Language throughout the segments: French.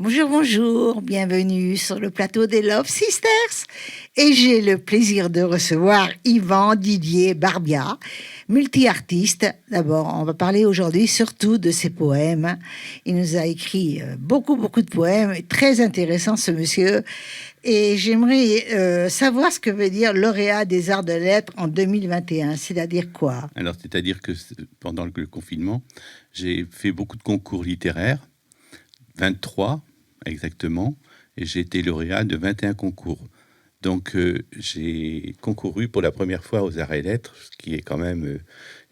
Bonjour, bonjour, bienvenue sur le plateau des Love Sisters. Et j'ai le plaisir de recevoir Yvan Didier Barbia, multi-artiste. D'abord, on va parler aujourd'hui surtout de ses poèmes. Il nous a écrit beaucoup de poèmes, très intéressant ce monsieur. Et j'aimerais savoir ce que veut dire lauréat des arts de lettres en 2021, c'est-à-dire quoi? Alors, c'est-à-dire que pendant le confinement, j'ai fait beaucoup de concours littéraires, 23 exactement, et j'ai été lauréat de 21 concours. Donc, j'ai concouru pour la première fois aux arts et lettres, ce qui est quand même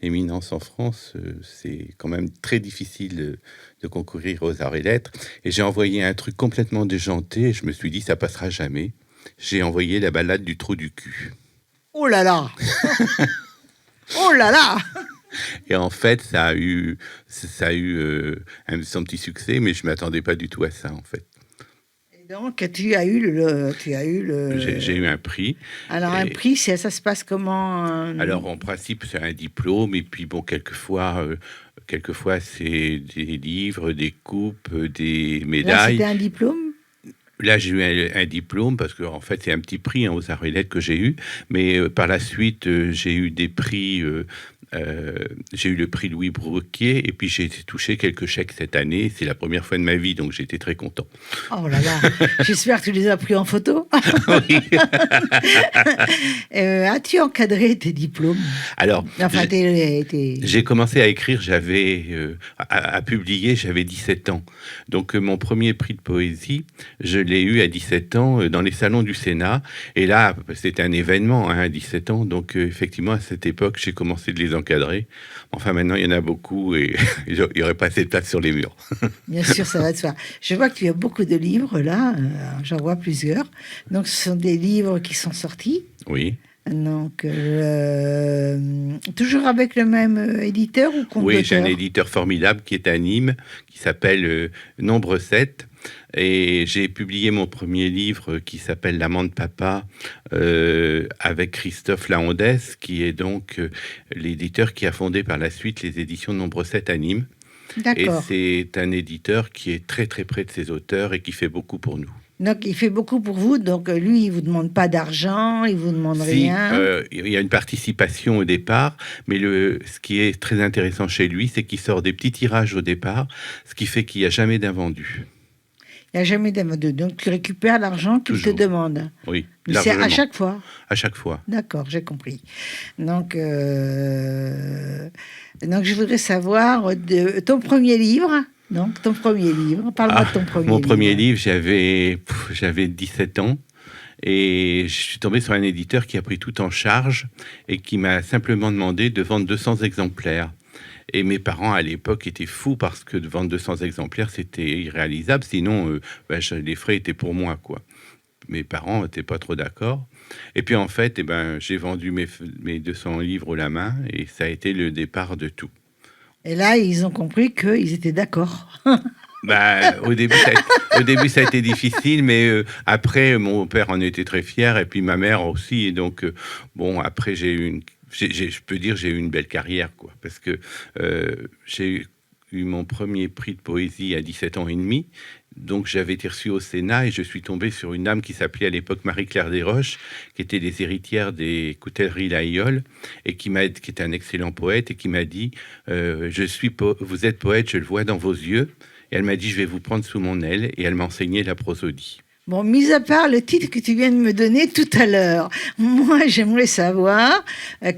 éminence en France. C'est quand même très difficile de concourir aux arts et lettres. Et j'ai envoyé un truc complètement déjanté, et je me suis dit, ça passera jamais. J'ai envoyé la balade du trou du cul. Oh là là Oh là là Et en fait, ça a eu son petit succès, mais je m'attendais pas du tout à ça, en fait. Et donc, tu as eu J'ai eu un prix. Alors, un prix, ça se passe comment Alors, en principe, c'est un diplôme, et puis bon, quelquefois, c'est des livres, des coupes, des Là, médailles. c'était un diplôme? Là, j'ai eu un diplôme parce que en fait, c'est un petit prix aux arts et lettres que j'ai eu. Mais par la suite, j'ai eu des prix. J'ai eu le prix Louis Broquier et puis j'ai touché quelques chèques cette année. C'est la première fois de ma vie, donc j'étais très content. Oh là là, j'espère que tu les as pris en photo. Oui. As-tu encadré tes diplômes? Alors, Enfin, j'ai commencé à écrire, à publier, j'avais 17 ans. Donc, mon premier prix de poésie, je l'ai eu à 17 ans dans les salons du Sénat. Et là, c'était un événement à 17 ans. Donc, effectivement, à cette époque, j'ai commencé de les encadrer. Enfin, maintenant, il y en a beaucoup et il n'y aurait pas assez de place sur les murs. Bien sûr, ça va de soi. Je vois que tu as beaucoup de livres, là. J'en vois plusieurs. Donc, ce sont des livres qui sont sortis. Oui. Donc, toujours avec le même éditeur ou compte Oui, d'auteur? j'ai un éditeur formidable qui est à Nîmes, qui s'appelle Nombre 7. Et j'ai publié mon premier livre qui s'appelle L'amant de papa avec Christophe Lahondès, qui est donc l'éditeur qui a fondé par la suite les éditions Nombre 7 à Nîmes. D'accord. Et c'est un éditeur qui est très très près de ses auteurs et qui fait beaucoup pour nous. Donc, il fait beaucoup pour vous. Donc, lui, il ne vous demande pas d'argent, il ne vous demande rien. Il y a une participation au départ, mais ce qui est très intéressant chez lui, c'est qu'il sort des petits tirages au départ, ce qui fait qu'il n'y a jamais d'invendu. Il n'y a jamais d'invendu. Donc, tu récupères l'argent qu'il te demande. Oui, mais c'est à chaque fois. À chaque fois. D'accord, j'ai compris. Donc, je voudrais savoir de ton premier livre. Donc, ton premier livre. Parle-moi de ton premier livre. Mon premier livre, j'avais 17 ans. Et je suis tombé sur un éditeur qui a pris tout en charge et qui m'a simplement demandé de vendre 200 exemplaires. Et mes parents, à l'époque, étaient fous parce que de vendre 200 exemplaires, c'était irréalisable. Sinon, les frais étaient pour moi, quoi. Mes parents n'étaient pas trop d'accord. Et puis, en fait, j'ai vendu mes 200 livres au la main et ça a été le départ de tout. Et là, ils ont compris qu'ils étaient d'accord. Au début, ça a été difficile, mais après, mon père en était très fier et puis ma mère aussi. Et donc, après, je peux dire j'ai eu une belle carrière, quoi, parce que j'ai eu mon premier prix de poésie à 17 ans et demi. Donc, j'avais été reçu au Sénat et je suis tombé sur une dame qui s'appelait à l'époque Marie-Claire Desroches, qui était des héritières des Coutelleries Laïol et qui était un excellent poète et qui m'a dit vous êtes poète, je le vois dans vos yeux. Et elle m'a dit je vais vous prendre sous mon aile et elle m'a enseigné la prosodie. Bon, mis à part le titre que tu viens de me donner tout à l'heure, moi, j'aimerais savoir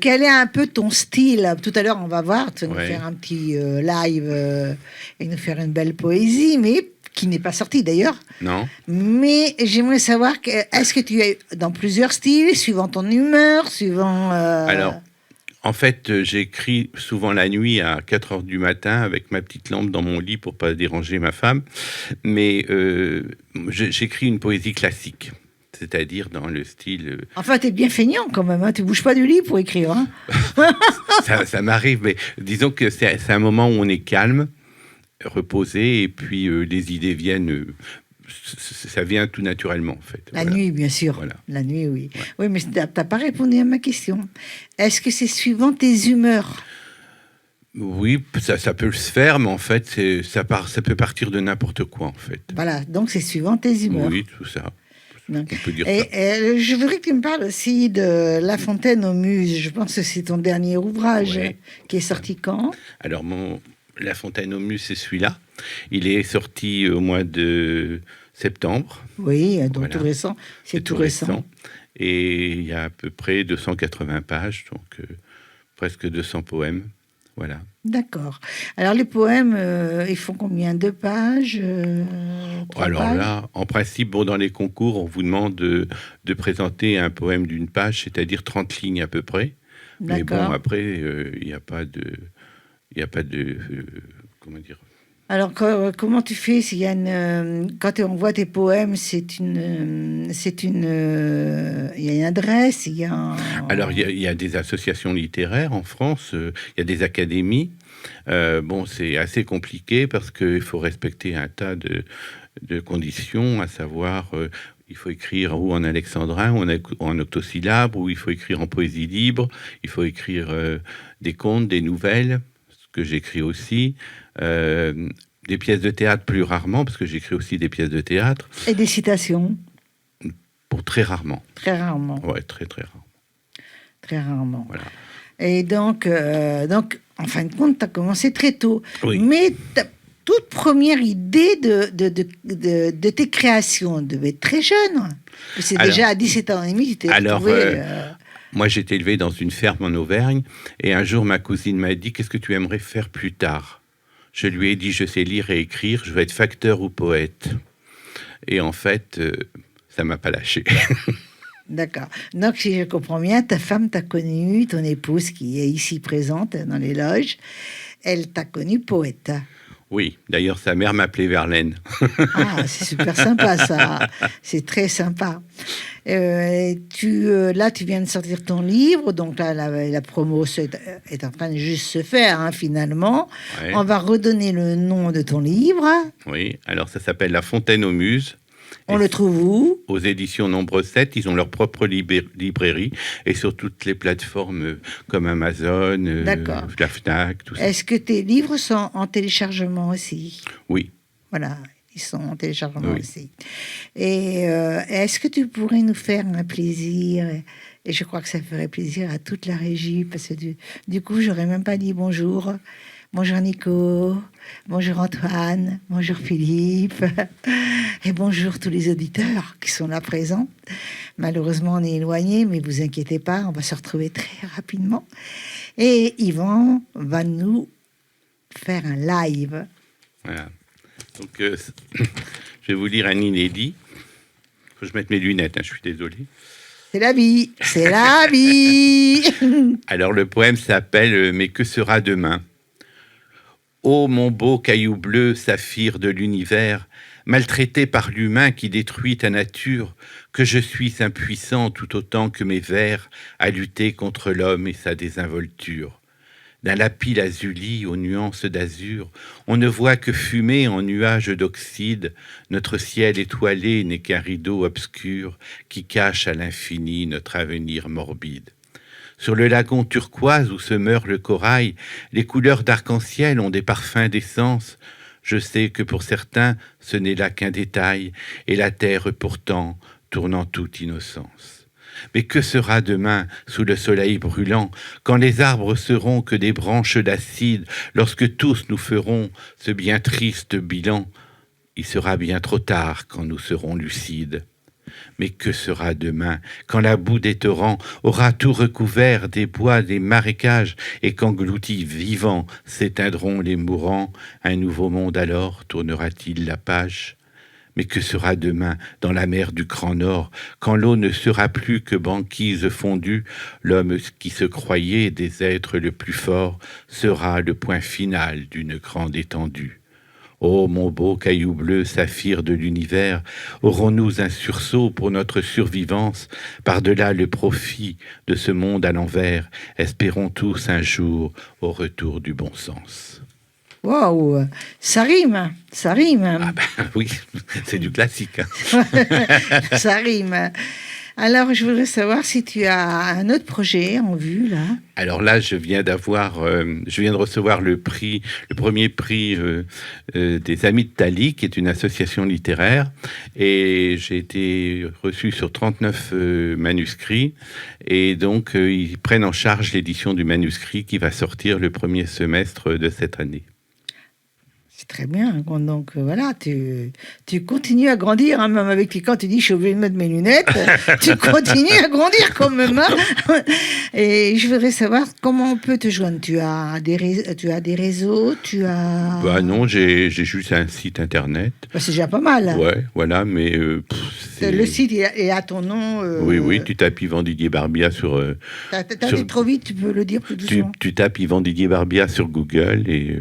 quel est un peu ton style. Tout à l'heure, on va voir, tu vas nous faire un petit live et nous faire une belle poésie, mais qui n'est pas sortie d'ailleurs. Non. Mais j'aimerais savoir, est-ce que tu es dans plusieurs styles, suivant ton humeur, suivant... Alors, en fait, j'écris souvent la nuit à 4 heures du matin avec ma petite lampe dans mon lit pour pas déranger ma femme. Mais j'écris une poésie classique, c'est-à-dire dans le style... Enfin, t'es bien feignant quand même, hein, tu bouges pas du lit pour écrire. Hein. ça m'arrive, mais disons que c'est un moment où on est calme, reposé, et puis les idées viennent... ça vient tout naturellement, en fait. La nuit, bien sûr. Voilà. La nuit, oui. Ouais. Oui, mais tu n'as pas répondu à ma question. Est-ce que c'est suivant tes humeurs? Oui, ça peut se faire, mais en fait, ça peut partir de n'importe quoi, en fait. Voilà, donc c'est suivant tes humeurs. Oui, tout ça. Donc, On peut dire et, ça. je voudrais que tu me parles aussi de La Fontaine aux Muses. Je pense que c'est ton dernier ouvrage Ouais, qui est c'est ça. sorti quand? Alors, La Fontaine aux Muses, c'est celui-là. Il est sorti au mois de septembre. Oui, donc Voilà. tout récent. C'est tout tout récent. Et il y a à peu près 280 pages, donc presque 200 poèmes. Voilà. D'accord. Alors les poèmes, ils font combien? 2 pages? 3 Alors pages? là, en principe, dans les concours, on vous demande de présenter un poème d'une page, c'est-à-dire 30 lignes à peu près. Mais bon, D'accord. après, il n'y a pas de... Il n'y a pas de... comment dire? Alors comment tu fais s'il y a quand on voit tes poèmes, il y a une adresse, il y a Alors, il y a des associations littéraires en France, il y a des académies. C'est assez compliqué parce qu'il faut respecter un tas de conditions, à savoir, il faut écrire ou en alexandrin, ou en octosyllabe, ou il faut écrire en poésie libre, il faut écrire des contes, des nouvelles, ce que j'écris aussi, des pièces de théâtre plus rarement, parce que j'écris aussi des pièces de théâtre, et des citations, pour très rarement. très rarement, Ouais, très très rarement. très rarement. Voilà. Et donc, en fin de compte, tu as commencé très tôt. Oui. Mais ta toute première idée de tes créations devait être très jeune. C'est Alors- déjà à 17 ans et demi, tu t'es Alors, retrouvé... Moi, j'étais élevé dans une ferme en Auvergne, et un jour, ma cousine m'a dit « Qu'est-ce que tu aimerais faire plus tard ?» Je lui ai dit « Je sais lire et écrire, je veux être facteur ou poète. » Et en fait, ça m'a pas lâché. D'accord. Donc, si je comprends bien, ta femme t'a connu, ton épouse qui est ici présente dans les loges, elle t'a connu poète. Oui, d'ailleurs, sa mère m'appelait Verlaine. Ah, c'est super sympa ça. C'est très sympa. Là, tu viens de sortir ton livre, donc là, la promo est en train de juste se faire, hein, finalement. Ouais. On va redonner le nom de ton livre. Oui, alors ça s'appelle La Fontaine aux Muses. On Et le trouve où? aux éditions Nombre 7, ils ont leur propre librairie, et sur toutes les plateformes comme Amazon, D'accord. la Fnac, tout ça. Est-ce que tes livres sont en téléchargement aussi? Oui. Voilà, ils sont en téléchargement Oui. aussi. Et est-ce que tu pourrais nous faire un plaisir? Et je crois que ça ferait plaisir à toute la régie, parce que du coup, j'aurais même pas dit bonjour. Bonjour Nico, bonjour Antoine, bonjour Philippe, et bonjour tous les auditeurs qui sont là présents. Malheureusement, on est éloignés, mais vous inquiétez pas, on va se retrouver très rapidement. Et Yvan va nous faire un live. Voilà. Donc, je vais vous lire un inédit. Faut que je mette mes lunettes, hein, je suis désolé. C'est la vie, c'est la vie. Alors, le poème s'appelle « Mais que sera demain ?» Ô mon beau caillou bleu, saphir de l'univers, maltraité par l'humain qui détruit ta nature, que je suis impuissant tout autant que mes vers à lutter contre l'homme et sa désinvolture. D'un lapis lazuli aux nuances d'azur, on ne voit que fumer en nuages d'oxyde, notre ciel étoilé n'est qu'un rideau obscur qui cache à l'infini notre avenir morbide. Sur le lagon turquoise où se meurt le corail, les couleurs d'arc-en-ciel ont des parfums d'essence. Je sais que pour certains, ce n'est là qu'un détail, et la terre pourtant tourne en toute innocence. Mais que sera demain sous le soleil brûlant, quand les arbres seront que des branches d'acide, lorsque tous nous ferons ce bien triste bilan? Il sera bien trop tard quand nous serons lucides. Mais que sera demain, quand la boue des torrents aura tout recouvert des bois, des marécages, et qu'engloutis vivants s'éteindront les mourants? Un nouveau monde alors tournera-t-il la page? Mais que sera demain dans la mer du Grand Nord, quand l'eau ne sera plus que banquise fondue? L'homme qui se croyait des êtres le plus fort sera le point final d'une grande étendue. Ô mon beau caillou bleu, saphir de l'univers, aurons-nous un sursaut pour notre survivance? Par-delà le profit de ce monde à l'envers, espérons tous un jour au retour du bon sens. Waouh, ça rime, ça rime. Ah ben oui, c'est du classique. Hein. Ça rime. Alors, je voudrais savoir si tu as un autre projet en vue, là. Alors là, je viens de recevoir le premier prix des Amis de Thalie, qui est une association littéraire, et j'ai été reçu sur 39 manuscrits, et donc ils prennent en charge l'édition du manuscrit qui va sortir le premier semestre de cette année. C'est très bien. Donc voilà, tu continues à grandir, hein, même avec quand tu dis je suis obligé de mettre mes lunettes, tu continues à grandir quand même. Hein. Et je voudrais savoir comment on peut te joindre. Tu as des réseaux, tu as. Bah non, j'ai juste un site internet. Bah, c'est déjà pas mal. Ouais, voilà, mais le site est à ton nom. Oui, tu tapes Yvan Didier Barbia sur. T'as dit trop vite, tu peux le dire plus doucement. Tu tapes Yvan Didier Barbia sur Google et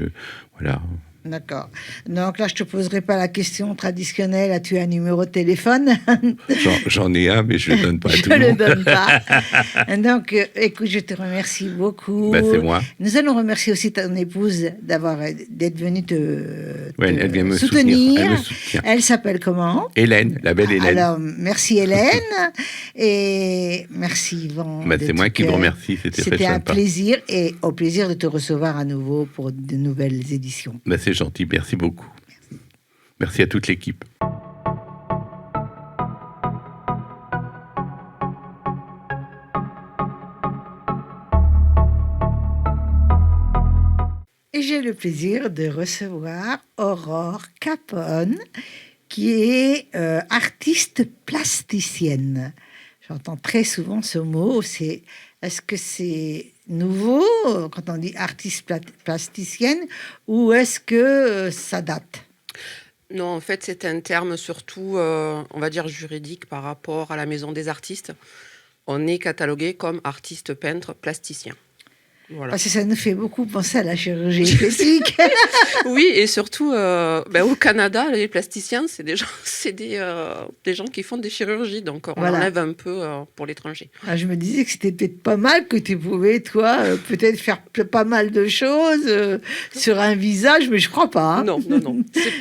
voilà. D'accord. Donc là, je te poserai pas la question traditionnelle. As-tu un numéro de téléphone? J'en ai un, mais je le donne pas à tout le monde. Je le donne pas. Donc, écoute, je te remercie beaucoup. Ben, c'est moi. Nous allons remercier aussi ton épouse d'être venue elle vient me soutenir. Elle me soutient. Elle s'appelle comment? Hélène, la belle Hélène. Alors, merci Hélène et merci Yvan. Ben, c'est moi qui vous remercie. C'était un plaisir et au plaisir de te recevoir à nouveau pour de nouvelles éditions. Ben, c'est gentil, merci beaucoup. Merci à toute l'équipe. Et j'ai le plaisir de recevoir Aurore Capone, qui est artiste plasticienne. J'entends très souvent ce mot. Est-ce que c'est nouveau quand on dit artiste plasticienne ou est-ce que ça date? Non, en fait, c'est un terme surtout, on va dire, juridique par rapport à la Maison des artistes. On est catalogué comme artiste peintre plasticien. Voilà. Parce que ça nous fait beaucoup penser à la chirurgie esthétique. Oui, et surtout, au Canada, les plasticiens, c'est des gens qui font des chirurgies. Donc, on enlève un peu pour l'étranger. Ah, je me disais que c'était peut-être pas mal, que tu pouvais, toi, peut-être faire pas mal de choses sur un visage, mais je crois pas. Hein. Non.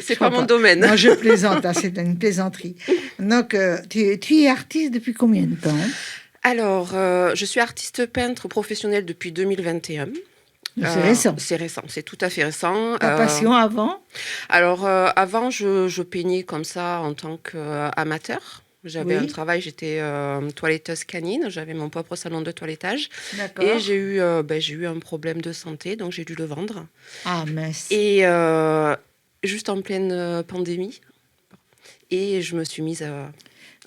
C'est pas mon domaine. Non, je plaisante, hein, c'est une plaisanterie. Donc, tu es artiste depuis combien de temps? Alors, je suis artiste peintre professionnelle depuis 2021. C'est récent. C'est récent, c'est tout à fait récent. Ta passion avant? Alors, avant, je peignais comme ça en tant qu'amateur. J'avais un travail, j'étais toiletteuse canine, j'avais mon propre salon de toilettage. D'accord. Et j'ai eu un problème de santé, donc j'ai dû le vendre. Ah, mince. Et juste en pleine pandémie. Et je me suis mise à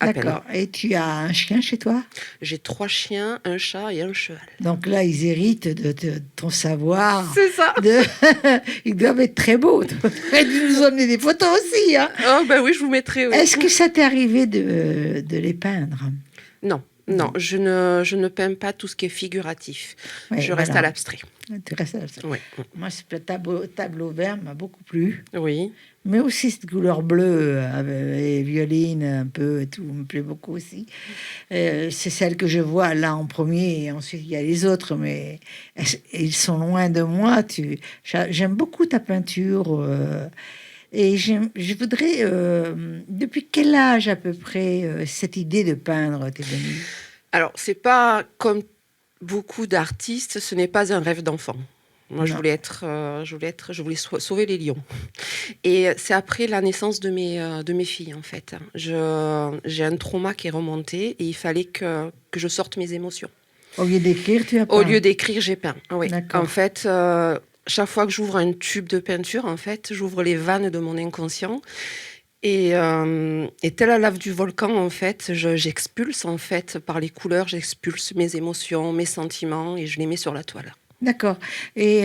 D'accord. Et tu as un chien chez toi? J'ai 3 chiens, un chat et un cheval. Donc là, ils héritent de ton savoir. C'est ça. Ils doivent être très beaux. Tu nous emmener des photos aussi. Hein. Oh, ben oui, je vous mettrai. Oui. Est-ce que ça t'est arrivé de les peindre? Non, je ne peins pas tout ce qui est figuratif. Ouais, je reste à l'abstrait. Tu restes à l'abstrait. Oui. Moi, ce tableau vert m'a beaucoup plu. Oui. Mais aussi cette couleur bleue et violine un peu et tout me plaît beaucoup aussi. C'est celle que je vois là en premier et ensuite il y a les autres, mais ils sont loin de moi. J'aime beaucoup ta peinture et je voudrais... depuis quel âge à peu près cette idée de peindre t'est venue? Alors, c'est pas comme beaucoup d'artistes, ce n'est pas un rêve d'enfant. Moi, je voulais sauver les lions. Et c'est après la naissance de mes filles, en fait. J'ai un trauma qui est remonté et il fallait que je sorte mes émotions. Au lieu d'écrire, tu as peint? Au lieu d'écrire, j'ai peint. Oui. D'accord. En fait, chaque fois que j'ouvre un tube de peinture, en fait, j'ouvre les vannes de mon inconscient. Et telle la lave du volcan, en fait, j'expulse, en fait, par les couleurs, j'expulse mes émotions, mes sentiments et je les mets sur la toile. D'accord. Et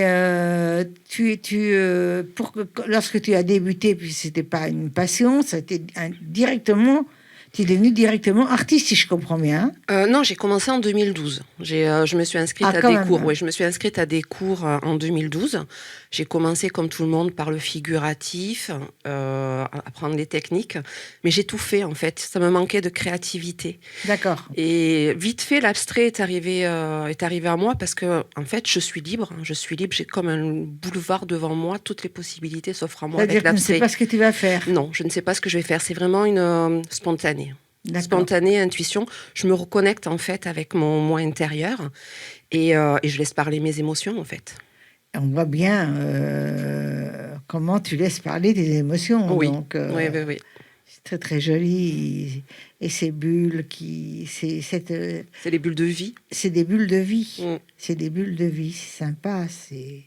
lorsque tu as débuté, puis c'était pas une passion, ça a été directement, tu es devenu directement artiste, si je comprends bien. Non, j'ai commencé en 2012. Je me suis inscrite à des cours. Oui, je me suis inscrite à des cours en 2012. J'ai commencé, comme tout le monde, par le figuratif, apprendre les techniques. Mais j'ai tout fait, en fait. Ça me manquait de créativité. D'accord. Et vite fait, l'abstrait est arrivé à moi parce que, en fait, je suis libre. Je suis libre. J'ai comme un boulevard devant moi. Toutes les possibilités s'offrent à moi avec l'abstrait. Tu ne sais pas ce que tu vas faire? Non, je ne sais pas ce que je vais faire. C'est vraiment une spontanée. D'accord. Spontanée, intuition. Je me reconnecte en fait avec mon moi intérieur et je laisse parler mes émotions en fait. On voit bien comment tu laisses parler tes émotions. Oui, Donc, oui, oui, oui. c'est très très joli. Et ces bulles C'est les bulles de vie. c'est des bulles de vie. Mm. C'est des bulles de vie. C'est sympa. C'est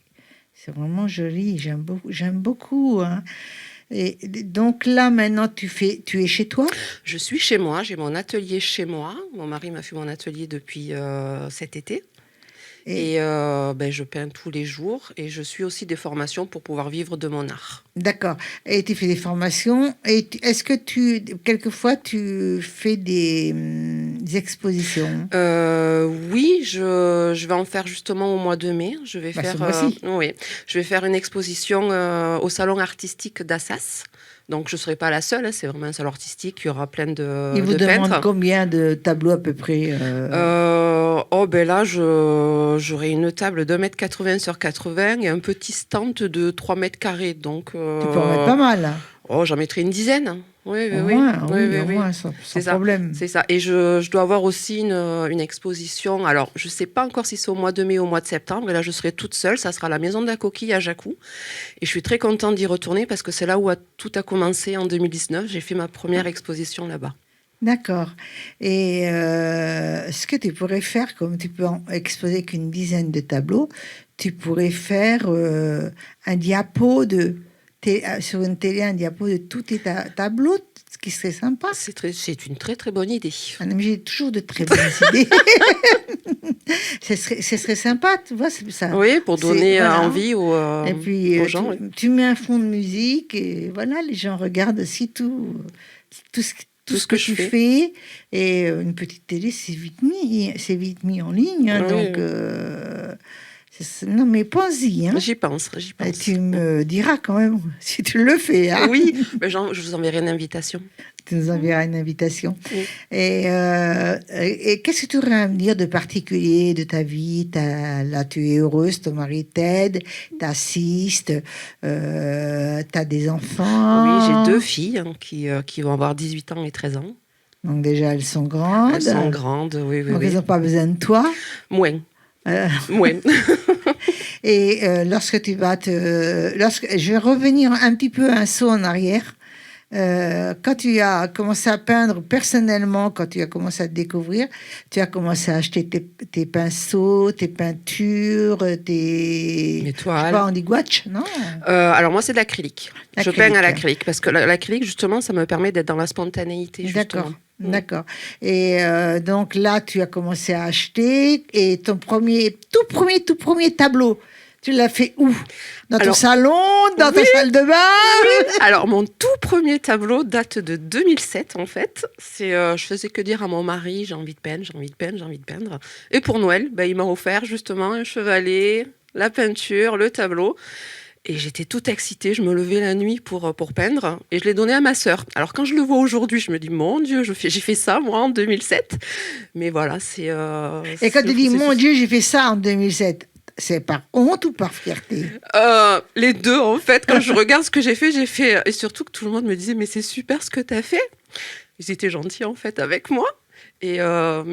vraiment joli. J'aime beaucoup. Hein. Et donc là, maintenant, tu es chez toi? Je suis chez moi, j'ai mon atelier chez moi. Mon mari m'a fait mon atelier depuis cet été. Et je peins tous les jours et je suis aussi des formations pour pouvoir vivre de mon art. D'accord. Et tu fais des formations. Et est-ce que quelquefois, tu fais des expositions? Oui, je vais en faire justement au mois de mai. Je vais faire, ce mois-ci. oui, je vais faire une exposition au salon artistique d'Assas. Donc je ne serai pas la seule, hein, c'est vraiment un salon artistique, il y aura plein de Ils vous demandent peintres. combien de tableaux à peu près Là, j'aurai une table d'1,80 m sur 80 et un petit stand de 3 mètres carrés. Donc, Tu peux en mettre pas mal. j'en mettrai une dizaine. Oui, oui, Au oui. moins, Oui, oui, au oui. moins, sans C'est problème. C'est ça. Et je dois avoir aussi une exposition. Alors, je ne sais pas encore si c'est au mois de mai ou au mois de septembre. Et là, je serai toute seule. Ça sera à la Maison de la Coquille à Jacou. Et je suis très contente d'y retourner parce que c'est là où tout a commencé en 2019. J'ai fait ma première exposition là-bas. D'accord. Et ce que tu pourrais faire, comme tu peux exposer qu'une dizaine de tableaux, tu pourrais faire un diapo sur une télé, un diapo de tous tes tableaux, ce qui serait sympa. C'est une très très bonne idée. Ah non, mais j'ai toujours de très bonnes idées. Ce serait sympa, tu vois, ça. Oui, pour donner Voilà. envie Et puis, aux gens. tu mets un fond de musique et voilà, les gens regardent aussi tout ce que tu fais. Et une petite télé, c'est vite mis en ligne. Hein, Oui. Donc, non, mais pense-y. Hein. J'y pense. Et tu me diras quand même si tu le fais. Hein. Oui, je vous enverrai une invitation. Tu nous enverras une invitation. Oui. Et qu'est-ce que tu aurais à me dire de particulier de ta vie? Là, tu es heureuse, ton mari t'aide, t'assiste, tu as des enfants. Oui, j'ai 2 filles qui vont avoir 18 ans et 13 ans. Donc déjà, elles sont grandes. Elles sont grandes, oui. Donc oui. elles n'ont pas besoin de toi. Moins. Euh, Moins. Et lorsque tu vas je vais revenir un petit peu un saut en arrière. Quand tu as commencé à peindre personnellement, quand tu as commencé à te découvrir, tu as commencé à acheter tes pinceaux, tes peintures, Mes toiles. Je sais pas, on dit gouache, non? Alors moi, c'est de l'acrylique. Je L'acrylique. peins à l'acrylique parce que l'acrylique, justement, ça me permet d'être dans la spontanéité. D'accord, justement. d'accord. Et donc là, tu as commencé à acheter et ton tout premier tableau, tu l'as fait où? Dans ton salon, dans ta salle de bain? Alors, mon tout premier tableau date de 2007, en fait. Je faisais que dire à mon mari, j'ai envie de peindre, j'ai envie de peindre, j'ai envie de peindre. Et pour Noël, il m'a offert justement un chevalet, la peinture, le tableau. Et j'étais toute excitée, je me levais la nuit pour peindre et je l'ai donné à ma sœur. Alors quand je le vois aujourd'hui, je me dis, mon Dieu, j'ai fait ça moi en 2007. Mais voilà, c'est... Et quand tu dis, mon Dieu, j'ai fait ça en 2007, c'est par honte ou par fierté? Les deux, en fait. Quand je regarde ce que j'ai fait... Et surtout que tout le monde me disait, mais c'est super ce que tu as fait. Ils étaient gentils, en fait, avec moi. Mais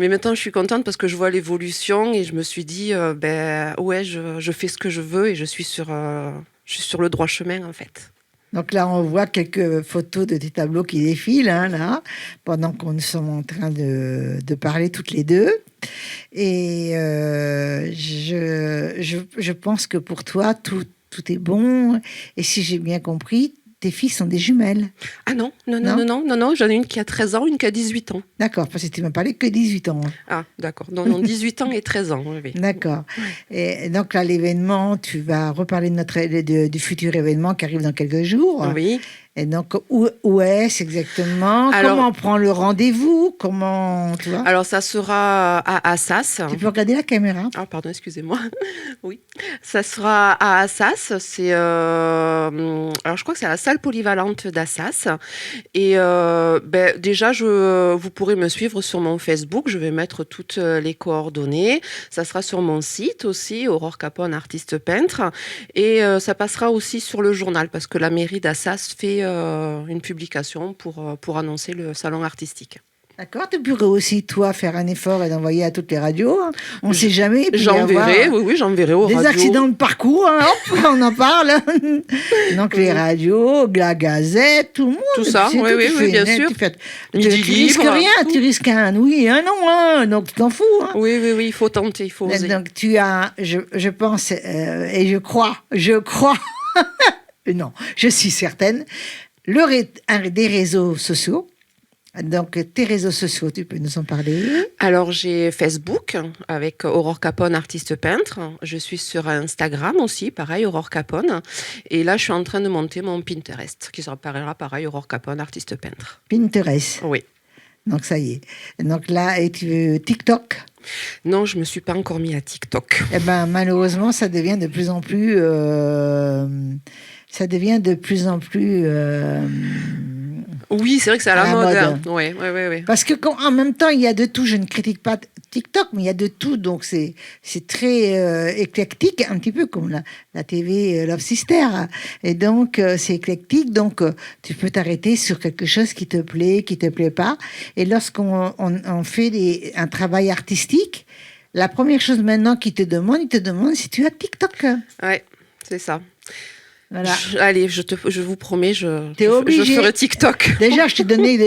maintenant, je suis contente parce que je vois l'évolution et je me suis dit, ouais, je fais ce que je veux et je suis sur le droit chemin, en fait. Donc là, on voit quelques photos de tes tableaux qui défilent, hein, là, pendant qu'on nous sommes en train de parler toutes les deux. Et je pense que pour toi, tout est bon. Et si j'ai bien compris, tes filles sont des jumelles. Ah non, j'en ai une qui a 13 ans, une qui a 18 ans. D'accord, parce que tu m'as parlé que 18 ans. Ah, d'accord. Non, 18 ans et 13 ans, oui. D'accord. Et donc là, l'événement, tu vas reparler du futur événement qui arrive dans quelques jours. Oui. Et donc, où est-ce exactement? Alors, comment on prend le rendez-vous? Comment, tu vois? Alors, ça sera à Assas. Tu peux regarder la caméra? Ah, pardon, excusez-moi. Oui. Ça sera à Assas. Alors, je crois que c'est à la salle polyvalente d'Assas. Et déjà, vous pourrez me suivre sur mon Facebook. Je vais mettre toutes les coordonnées. Ça sera sur mon site aussi, Aurore Capone, artiste peintre. Et ça passera aussi sur le journal parce que la mairie d'Assas fait une publication pour annoncer le salon artistique. D'accord, tu pourrais aussi, toi, faire un effort et d'envoyer à toutes les radios. Hein. On ne sait jamais. Il peut y J'enverrai, avoir, oui, j'enverrai aux des radios. accidents de parcours, hein, hop, on en parle. Donc les radios, la Gazette, tout le monde. Tout ça, tu sais, oui, tu oui, fais, bien hein, sûr. Tu Midi risques libre, rien, tout. tu risques un oui, un non, hein, donc tu t'en fous. Hein. Oui, oui, oui, il faut tenter, il faut oser. Donc tu as, je pense, et je crois, non, je suis certaine, un des réseaux sociaux. Donc, tes réseaux sociaux, tu peux nous en parler? Alors, j'ai Facebook avec Aurore Capone, artiste peintre. Je suis sur Instagram aussi, pareil, Aurore Capone. Et là, je suis en train de monter mon Pinterest, qui s'appellera pareil, Aurore Capone, artiste peintre. Pinterest. Oui. Donc, ça y est. Donc là, et tu veux TikTok? Non, je ne me suis pas encore mis à TikTok. Eh bien, malheureusement, ça devient de plus en plus... Oui, c'est vrai que c'est à la mode. Hein. Ouais. Parce que en même temps, il y a de tout. Je ne critique pas TikTok, mais il y a de tout. Donc, c'est très éclectique, un petit peu comme la TV Love Sister. Et donc, c'est éclectique. Donc, tu peux t'arrêter sur quelque chose qui te plaît pas. Et lorsqu'on fait un travail artistique, la première chose maintenant il te demande si tu as TikTok. Ouais, c'est ça. Voilà. Allez, je vous promets, je ferai TikTok. Déjà, je t'ai donné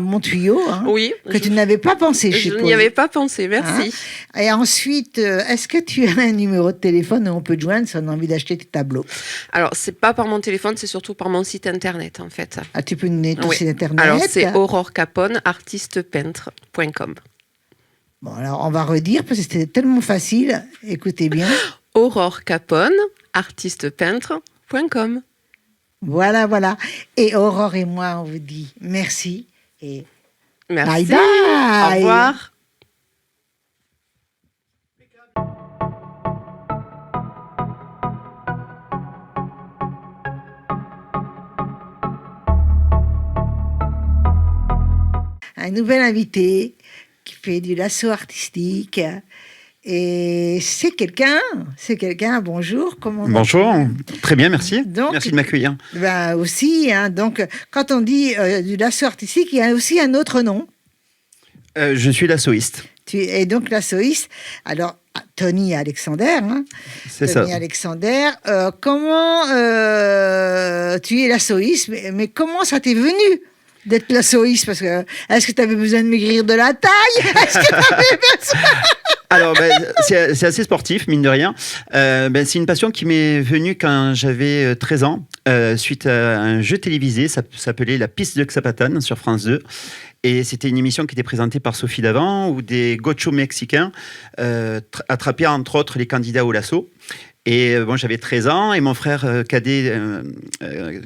mon tuyau, hein, oui, que tu n'avais pas pensé. Je n'y avais pas pensé, merci. Hein? Et ensuite, est-ce que tu as un numéro de téléphone où on peut te joindre si on a envie d'acheter tes tableaux? Alors, c'est pas par mon téléphone, c'est surtout par mon site internet, en fait. Ah, tu peux nous donner ton site internet? Alors, c'est aurorecaponeartistepeintre.com. Bon, alors, on va redire parce que c'était tellement facile. Écoutez bien. aurorecaponeartistepeintre.com. Voilà. Et Aurore et moi, on vous dit merci et merci. Bye bye. Au revoir. Un nouvel invité qui fait du lasso artistique. Et c'est quelqu'un, bonjour, comment Bonjour, très bien, merci. Donc, merci de m'accueillir. Ben aussi, hein, donc quand on dit du lasso artistique, il y a aussi un autre nom. Je suis lassoïste. Tu es donc lassoïste. Alors, Tony Alexander, hein, C'est Tony ça. Alexander, comment tu es lassoïste, mais comment ça t'est venu d'être lassoïste? Parce que, est-ce que tu avais besoin de maigrir de la taille? Est-ce que tu avais besoin... Alors, c'est assez sportif, mine de rien. C'est une passion qui m'est venue quand j'avais 13 ans, suite à un jeu télévisé, ça s'appelait La Piste de Xapatan sur France 2. Et c'était une émission qui était présentée par Sophie Davant, où des gauchos mexicains attrapaient entre autres les candidats au lasso. Et j'avais 13 ans et mon frère cadet,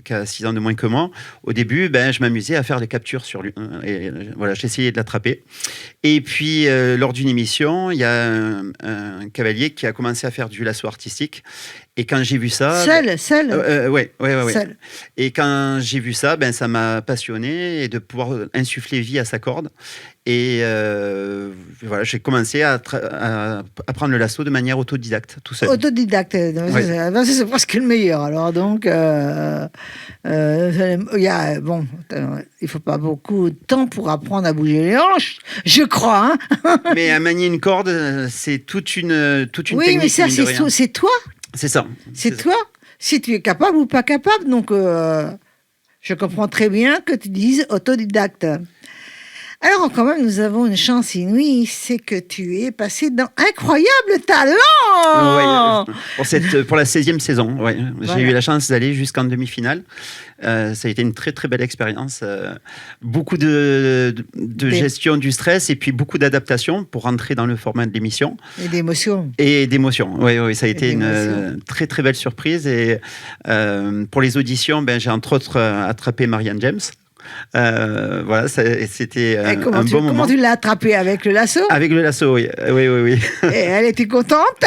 qui a 6 ans de moins que moi, au début, je m'amusais à faire des captures sur lui. Et voilà, j'essayais de l'attraper. Et puis, lors d'une émission, il y a un cavalier qui a commencé à faire du lasso artistique. Et quand j'ai vu ça... Seul. Ouais. Seul. Et quand j'ai vu ça, ça m'a passionné et de pouvoir insuffler vie à sa corde. Et voilà, j'ai commencé à apprendre le lasso de manière autodidacte, tout seul. Autodidacte, c'est presque le meilleur. Alors donc, il faut pas beaucoup de temps pour apprendre à bouger les hanches, je crois. Hein. Mais à manier une corde, c'est toute une technique. Oui, mais ça, c'est toi. C'est ça. C'est toi. Si tu es capable ou pas capable. Donc, je comprends très bien que tu dises autodidacte. Alors, quand même, nous avons une chance inouïe, c'est que tu es passé dans Incroyable Talent. Pour la 16e saison, ouais. Voilà. J'ai eu la chance d'aller jusqu'en demi-finale. Ça a été une très très belle expérience. Beaucoup de gestion du stress et puis beaucoup d'adaptation pour rentrer dans le format de l'émission. Et d'émotion. Oui, ça a été une très très belle surprise. Et pour les auditions, j'ai entre autres attrapé Marianne James. Voilà, c'était un bon moment. Comment tu l'as attrapée? Avec le lasso? Avec le lasso, oui. Et elle était contente?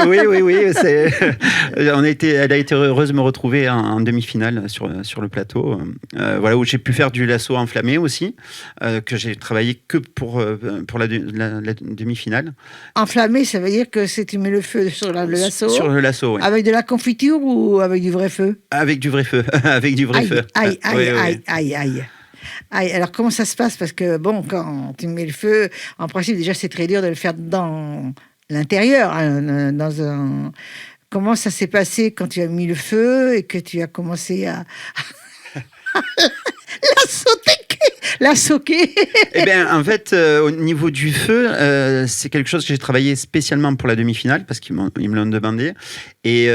Oui. Elle a été heureuse de me retrouver en demi-finale sur le plateau. Voilà, où j'ai pu faire du lasso enflammé aussi, que j'ai travaillé que pour la demi-finale. Enflammé, ça veut dire que tu mets le feu sur le lasso? Sur le lasso, oui. Avec de la confiture ou avec du vrai feu? Avec du vrai feu. Avec du vrai feu. Aïe. Ah, alors, comment ça se passe? Parce que, bon, quand tu mets le feu, en principe, déjà, c'est très dur de le faire dans l'intérieur, hein, dans un... Comment ça s'est passé quand tu as mis le feu et que tu as commencé à la sauter? Eh bien, en fait, au niveau du feu, c'est quelque chose que j'ai travaillé spécialement pour la demi-finale parce qu'ils me l'ont demandé. Et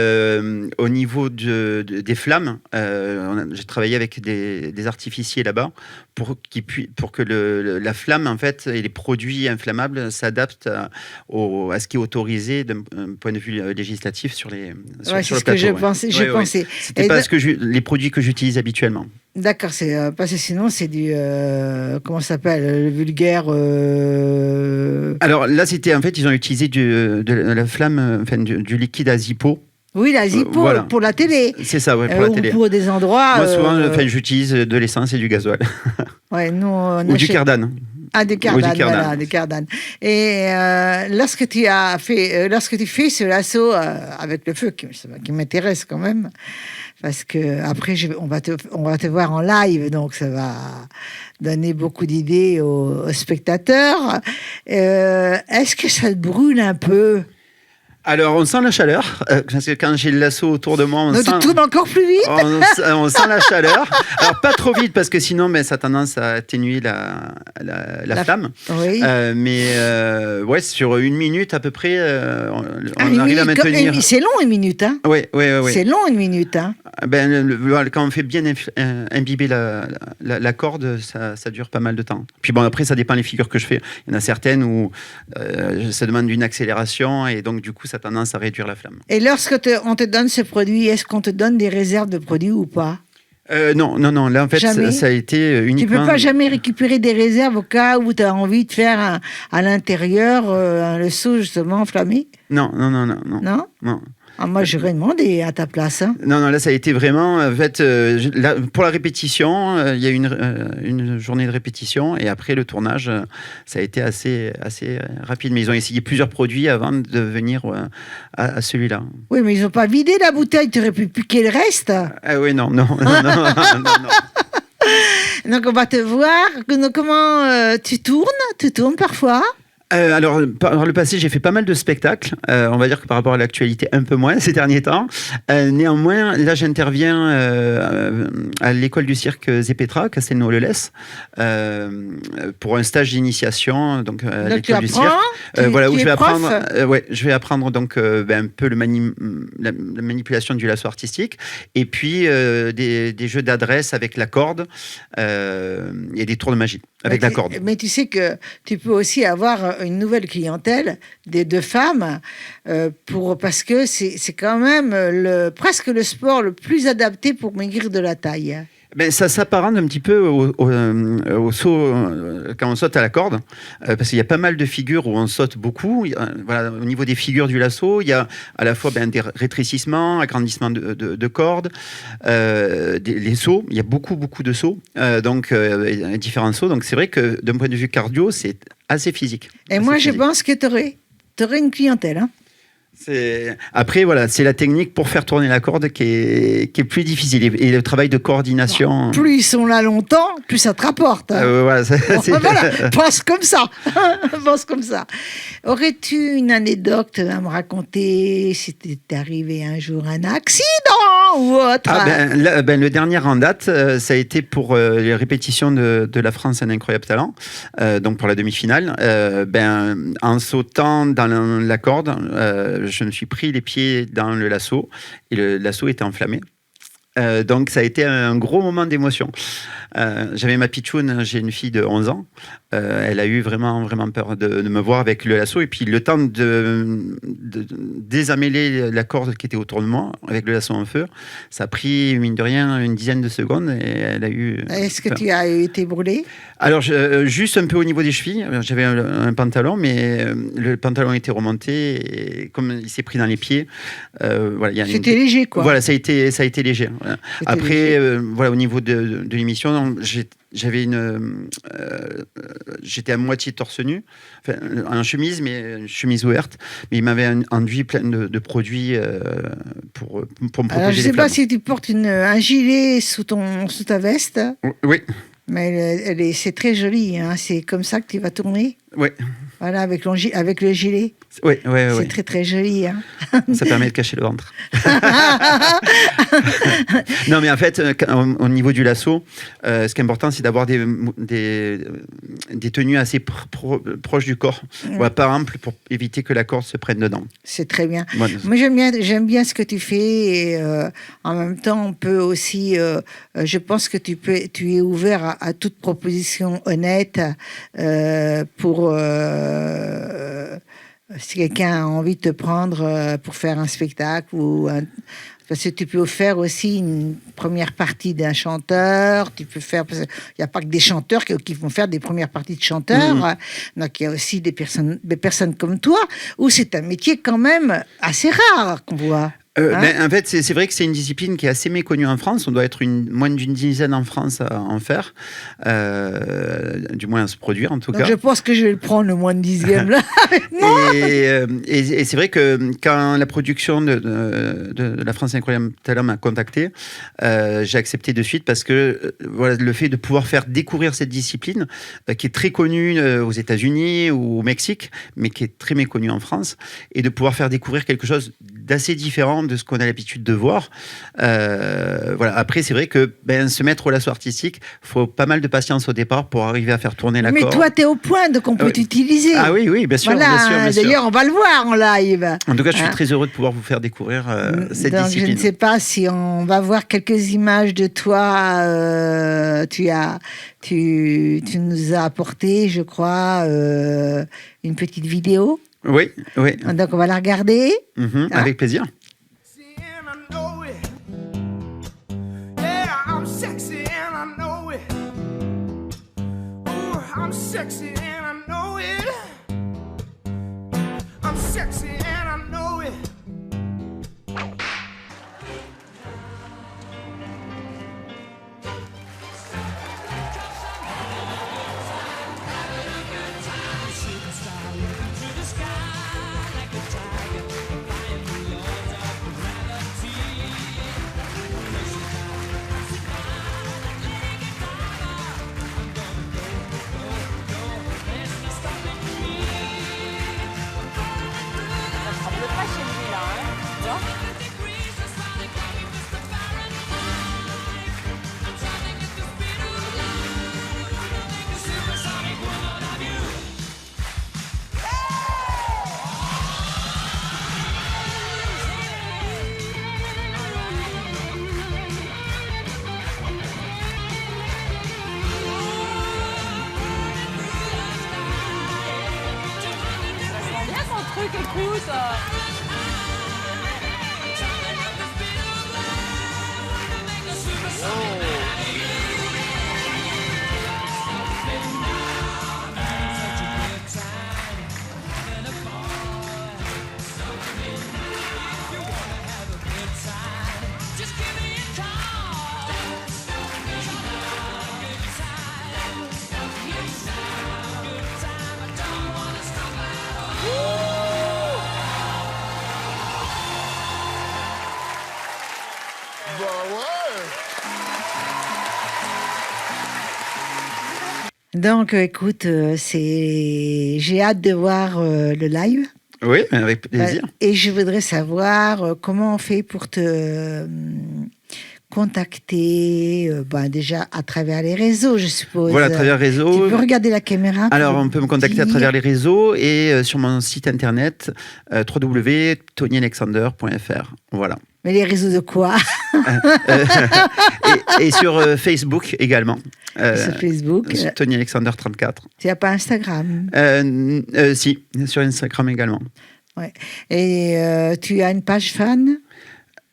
au niveau des flammes, j'ai travaillé avec des artificiers là-bas pour que la flamme, en fait, et les produits inflammables s'adaptent à ce qui est autorisé d'un point de vue législatif sur le c'est ce plateau. que je pensais. C'était pas les produits que j'utilise habituellement. D'accord, c'est parce que sinon c'est du comment ça s'appelle, le vulgaire. Alors là, en fait, ils ont utilisé de la flamme, enfin du liquide à Zippo. Oui, la Zippo Voilà. pour la télé. C'est ça, ouais, pour la télé. Ou pour des endroits. Moi, souvent, j'utilise de l'essence et du gasoil. Ouais, nous, on Ou du achète... cardane. Ah, des cardanes, Ou du cardane. voilà, des cardanes. Et lorsque tu fais ce lasso avec le feu, qui m'intéresse quand même, parce que après on va te voir en live, donc ça va donner beaucoup d'idées aux spectateurs. Est-ce que ça te brûle un peu? Alors, on sent la chaleur, parce que quand j'ai le lasso autour de moi, Tu tournes encore plus vite? on sent la chaleur. Alors, pas trop vite, parce que sinon, ça a tendance à atténuer la flamme. Oui. Ouais, sur 1 minute à peu près, on une arrive à minute, maintenir. c'est long 1 minute, hein? Oui. C'est long 1 minute, hein? Quand on fait bien imbiber la corde, ça dure pas mal de temps. Puis bon, après, ça dépend des figures que je fais. Il y en a certaines où ça demande une accélération et donc du coup, ça a tendance à réduire la flamme. Et lorsque on te donne ce produit, est-ce qu'on te donne des réserves de produits ou pas? Non. Là, en fait, ça a été uniquement... Tu peux pas jamais récupérer des réserves au cas où tu as envie de faire à l'intérieur un lasso justement enflammé? Non. Non? Ah, moi, j'aurais demandé à ta place. Hein. Non, là, ça a été vraiment... En fait, pour la répétition, il y a eu une journée de répétition et après le tournage, ça a été assez rapide. Mais ils ont essayé plusieurs produits avant de venir à celui-là. Oui, mais ils n'ont pas vidé la bouteille. Tu aurais pu piquer le reste. Ah oui, non. Donc, on va te voir. Comment tu tournes parfois? Alors, par le passé, j'ai fait pas mal de spectacles. On va dire que par rapport à l'actualité, un peu moins ces derniers temps. Néanmoins, là, j'interviens à l'école du cirque Zepetra, Castelnau-le-Lez, pour un stage d'initiation donc à l'école du cirque. Voilà, où je vais apprendre donc un peu la manipulation du lasso artistique et puis des jeux d'adresse avec la corde et des tours de magie avec la corde. Mais tu sais que tu peux aussi avoir une nouvelle clientèle de femmes parce que c'est quand même presque le sport le plus adapté pour maigrir de la taille. Ça s'apparente un petit peu au saut quand on saute à la corde, parce qu'il y a pas mal de figures où on saute beaucoup. Voilà, au niveau des figures du lasso, il y a à la fois des rétrécissements, agrandissements de cordes, les sauts. Il y a beaucoup de sauts, donc différents sauts. Donc c'est vrai que d'un point de vue cardio, c'est assez physique. Et moi, je pense que tu aurais une clientèle. Hein. Après, voilà, c'est la technique pour faire tourner la corde qui est plus difficile. Et le travail de coordination... Plus ils sont là longtemps, plus ça te rapporte. Voilà, voilà, pense comme ça. Pense comme ça. Aurais-tu une anecdote à me raconter si t'est arrivé un jour un accident ou autre? Le dernier en date, ça a été pour les répétitions de La France un incroyable talent, donc pour la demi-finale. En sautant dans la corde, je me suis pris les pieds dans le lasso et le lasso était enflammé. Donc ça a été un gros moment d'émotion. J'avais ma pitchoune, j'ai une fille de 11 ans. Elle a eu vraiment peur de me voir avec le lasso. Et puis le temps de désamêler la corde qui était autour de moi avec le lasso en feu, ça a pris, mine de rien, une dizaine de secondes. Et elle a eu... Est-ce que tu as été brûlé? Alors, juste un peu au niveau des chevilles. J'avais un pantalon, mais le pantalon était remonté. Et comme il s'est pris dans les pieds... C'était léger, quoi. Voilà, ça a été léger. Voilà. Après, au niveau de l'émission, j'étais à moitié torse nu, en chemise, mais une chemise ouverte. Mais il m'avait enduit plein de produits pour me protéger. Alors, je ne sais pas si tu portes un gilet sous ta veste. Oui. Mais c'est très joli, hein. C'est comme ça que tu vas tourner. Oui, Voilà, avec le gilet. oui. C'est très très joli, hein. Ça permet de cacher le ventre. Non, mais en fait, au niveau du lasso, ce qui est important, c'est d'avoir des tenues assez proches du corps. Voilà, par exemple, pour éviter que la corde se prenne dedans. C'est très bien. Voilà. Moi, j'aime bien ce que tu fais. Et en même temps, on peut aussi. Je pense que tu es ouvert à toute proposition honnête pour. Si quelqu'un a envie de te prendre pour faire un spectacle parce que tu peux faire aussi une première partie d'un chanteur, tu peux faire, parce qu'il n'y a pas que des chanteurs qui vont faire des premières parties de chanteurs, donc il y a aussi des personnes comme toi, où c'est un métier quand même assez rare qu'on voit. En fait, c'est vrai que c'est une discipline qui est assez méconnue en France. On doit être moins d'une dizaine en France à en faire, du moins à se produire en tout Donc cas. je pense que je vais le prendre le moins de dixième là. Et c'est vrai que quand la production de La France Incroyable Talent m'a contacté, j'ai accepté de suite parce que voilà, le fait de pouvoir faire découvrir cette discipline qui est très connue aux États-Unis ou au Mexique, mais qui est très méconnue en France, et de pouvoir faire découvrir quelque chose d'assez différent de ce qu'on a l'habitude de voir. Voilà. Après, c'est vrai que se mettre au lasso artistique, il faut pas mal de patience au départ pour arriver à faire tourner la corde. Mais toi, tu es au point de qu'on peut t'utiliser. Ah oui, bien sûr. Voilà, bien sûr. d'ailleurs, on va le voir en live. En tout cas, je suis très heureux de pouvoir vous faire découvrir cette discipline. Je ne sais pas si on va voir quelques images de toi. Tu nous as apporté, je crois, une petite vidéo. Oui. Donc, on va la regarder. Avec plaisir. Sexy and I know it. I'm sexy and I know it. Écoute. Donc, écoute, j'ai hâte de voir le live. Oui, avec plaisir. Et je voudrais savoir comment on fait pour te contacter, déjà à travers les réseaux, je suppose. Voilà, à travers les réseaux. Tu peux regarder la caméra. Alors, on peut me contacter à travers les réseaux et sur mon site internet www.tonyalexander.fr. Voilà. Mais les réseaux de quoi? et sur Facebook également. Sur Facebook. Tony Alexander 34. Tu n'as pas Instagram? Si, sur Instagram également. Ouais. Et tu as une page fan?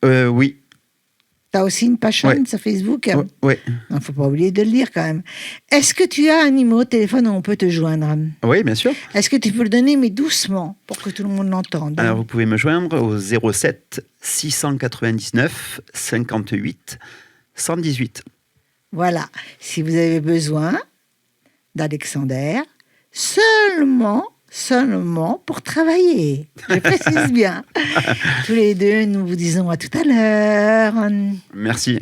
Oui. Tu as aussi une page fan sur Facebook? Oui. Il ne faut pas oublier de le dire quand même. Est-ce que tu as un numéro de téléphone où on peut te joindre? Oui, bien sûr. Est-ce que tu peux le donner, mais doucement, pour que tout le monde l'entende? Alors, vous pouvez me joindre au 07 699 58 118. Voilà. Si vous avez besoin d'Alexander, seulement pour travailler. Je précise bien. Tous les deux, nous vous disons à tout à l'heure. Merci.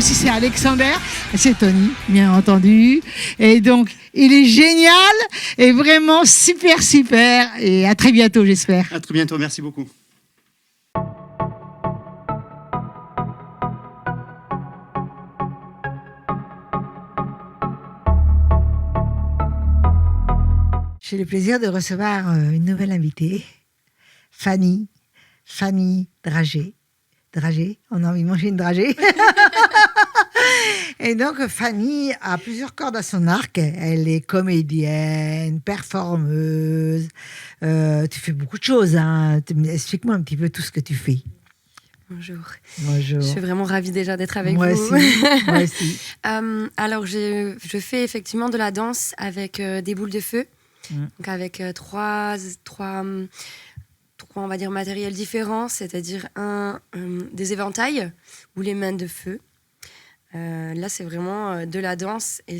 aussi c'est Alexander, c'est Tony, bien entendu. Et donc, il est génial et vraiment super, super. Et à très bientôt, j'espère. À très bientôt, merci beaucoup. J'ai le plaisir de recevoir une nouvelle invitée, Fanny Dragé. Dragé, on a envie de manger une dragée. Et donc, Fanny a plusieurs cordes à son arc. Elle est comédienne, performeuse. Tu fais beaucoup de choses. Hein. Explique-moi un petit peu tout ce que tu fais. Bonjour. Bonjour. Je suis vraiment ravie déjà d'être avec Moi vous. aussi. Moi aussi. Alors, je fais effectivement de la danse avec des boules de feu. Donc, avec trois, on va dire, matériels différents, c'est-à-dire des éventails ou les mains de feu. Là, c'est vraiment de la danse et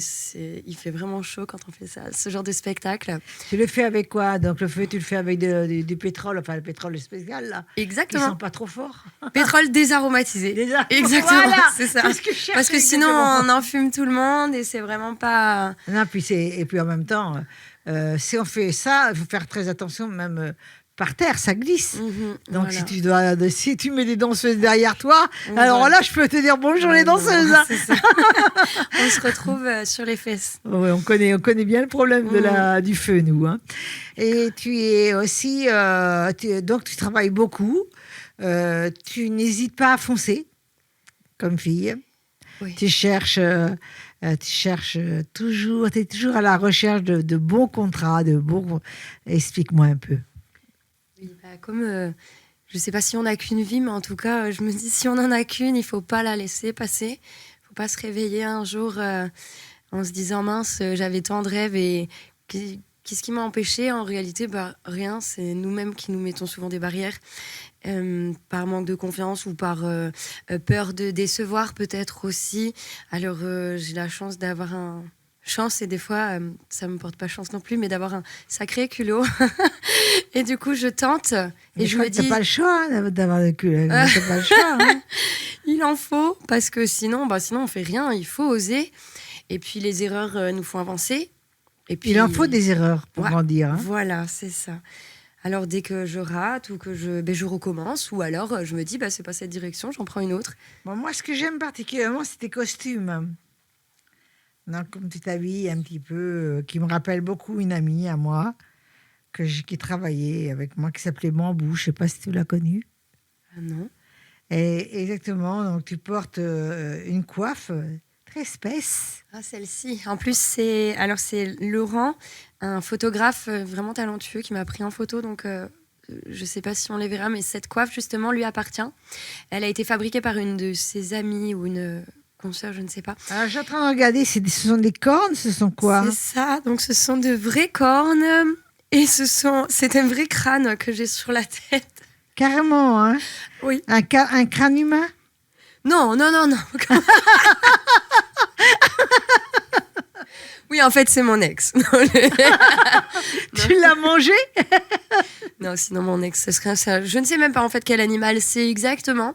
il fait vraiment chaud quand on fait ça, ce genre de spectacle. Tu le fais avec quoi? Donc, le feu, tu le fais avec du pétrole, enfin le pétrole spécial, là. Exactement. Ils sont pas trop forts. Pétrole désaromatisé. Déjà. Exactement, Voilà, c'est ça. c'est ce que je cherchais, Parce que sinon, exactement. on en fume tout le monde et c'est vraiment pas... Non, et puis en même temps, si on fait ça, il faut faire très attention, même par terre, ça glisse. Donc voilà. si tu mets des danseuses derrière toi, alors là, je peux te dire bonjour les danseuses. Hein. C'est ça. On se retrouve sur les fesses. Ouais, on connaît bien le problème du feu, nous. Hein. Et tu es aussi, donc tu travailles beaucoup. Tu n'hésites pas à foncer, comme fille. Oui. Tu cherches toujours, tu es toujours à la recherche de bons contrats, Explique-moi un peu. Oui, comme je ne sais pas si on n'a qu'une vie, mais en tout cas, je me dis si on n'en a qu'une, il ne faut pas la laisser passer. Il ne faut pas se réveiller un jour en se disant mince, j'avais tant de rêves et qu'est-ce qui m'a empêché? En réalité, rien, c'est nous-mêmes qui nous mettons souvent des barrières. Par manque de confiance ou par peur de décevoir peut-être aussi. Alors j'ai la chance d'avoir chance et des fois ça me porte pas chance non plus, mais d'avoir un sacré culot. Et du coup je tente Mais et je me dis t'as pas le choix d'avoir le cul. T'as pas le choix. Hein. il en faut parce que sinon on fait rien. Il faut oser. Et puis les erreurs nous font avancer. Et puis Il en faut des erreurs pour grandir. Hein. Voilà, c'est ça. Alors, dès que je rate ou que je recommence, ou alors je me dis, c'est pas cette direction, j'en prends une autre. Bon, moi, ce que j'aime particulièrement, c'est tes costumes. Donc, comme tu t'habilles un petit peu, qui me rappelle beaucoup une amie à moi, qui travaillait avec moi, qui s'appelait Bambou. Je sais pas si tu l'as connue. Ah non. Et exactement, donc tu portes une coiffe très épaisse. Ah, celle-ci. En plus, c'est Laurent, un photographe vraiment talentueux qui m'a pris en photo. Donc, je ne sais pas si on les verra, mais cette coiffe, justement, lui appartient. Elle a été fabriquée par une de ses amies ou une consoeur, je ne sais pas. Alors, je suis en train de regarder, ce sont des cornes, ce sont quoi? C'est ça. Donc, ce sont de vraies cornes et c'est un vrai crâne que j'ai sur la tête. Carrément, hein? Oui. Un crâne humain? Non. Oui, en fait, c'est mon ex. Tu l'as mangé? Non, sinon mon ex, ce serait ça. Je ne sais même pas en fait quel animal c'est exactement,